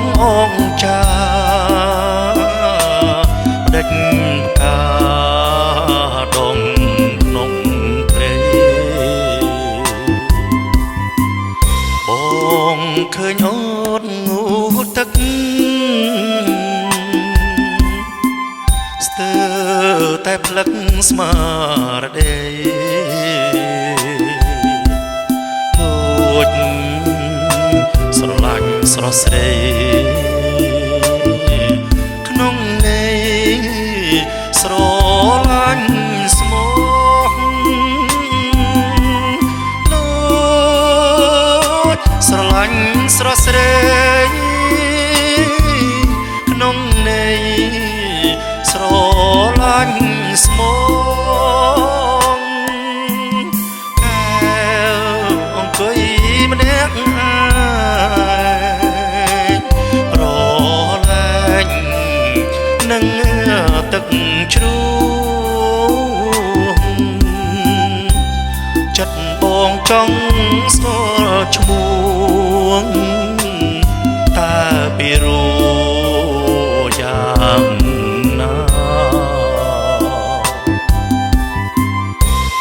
ងអងចាដេចកាដងក្នុងព្រៃបងឃើញអូនងូទឹកស្ទើរតែផ្លឹកស្មារតីលួចស្រឡាញ់ស្រស់ស្រីក្នុងន័យស្រឡាញ់ស្មោះលួចស្រឡាញ់ស្រស់ស្រីក្នុងន័យស្រឡាញ់ស្មោះកែវអង្គុយម្នាក់រលែងនឹងទឹកជ្រោះចិត្តបងចង់ស្គាល់ឈ្មោះតើពីរូយ៉ាងណា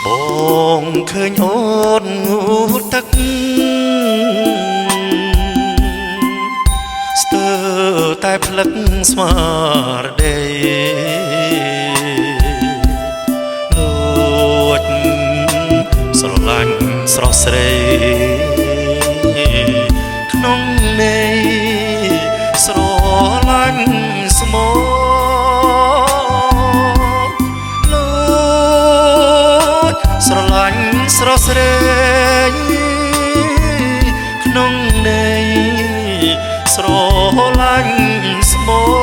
បងឃើញអូនងូតទឹកស្ទើរតែផ្លឹកស្មារតីលួចស្រឡាញ់ស្រស់ស្រីក្នុងន័យស្រឡាញ់ស្មោះលួចស្រឡាញ់ស្រស់ស្រីក្នុងន័យស្រឡាញ់ស្មោះ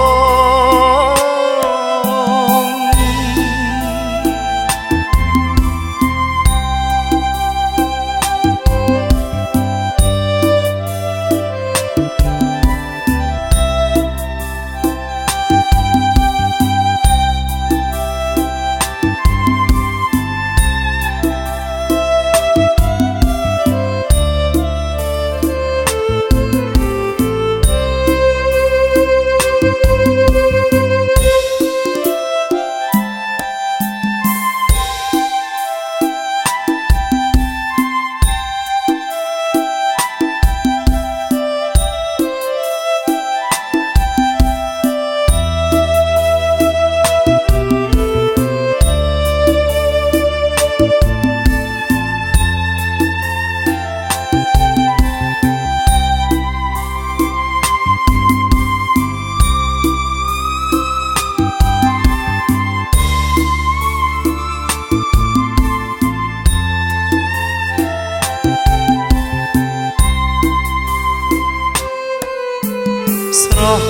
ស្រស់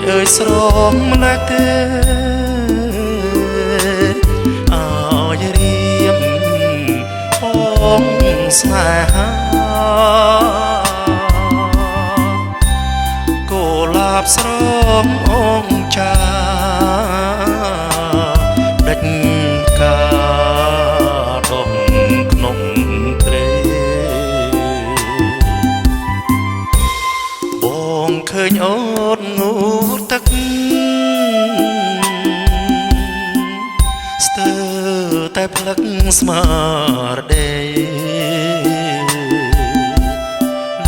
អើយស្រស់ម្ល៉េះទេអើយរៀមបងស្នេហាកុលាបស្រស់អងចាដេចកាដងក្នុងព្រៃបងឃើញអូនងូតទឹកស្ទើរតែផ្លឹកស្មារតី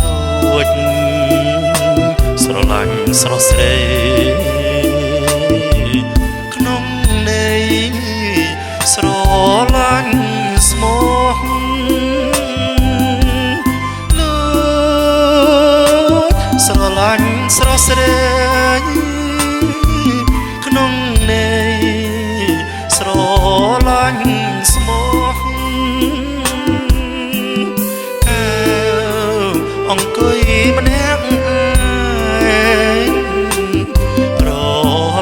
លួចស្រឡាញ់ស្រស់ស្រីក្នុងន័យស្រឡាញ់ស្មោះលួចស្រឡាញ់ស្រស់ស្រីក្នុងន័យស្រឡាញ់ស្មោះកែវអង្គុយម្នាក់រ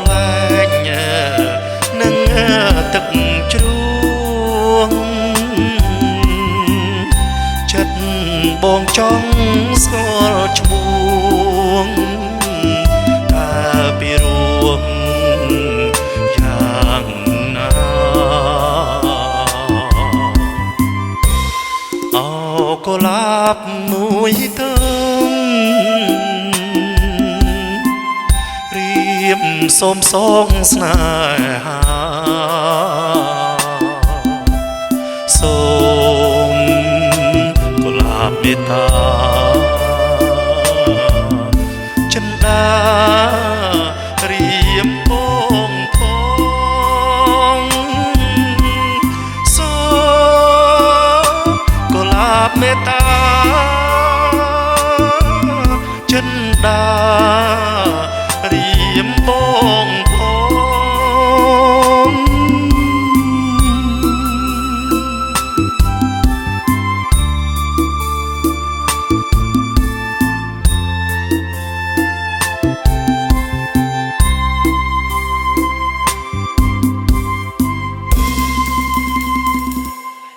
លែងនឹងទឹកជ្រោះចិត្តបងចង់ស្គាល់ឈ្មោះតើពីរួងយ៉ាងណាអូកុលាបមួយទង សូមសងស្នេហាសូមកុលាបមេត្តា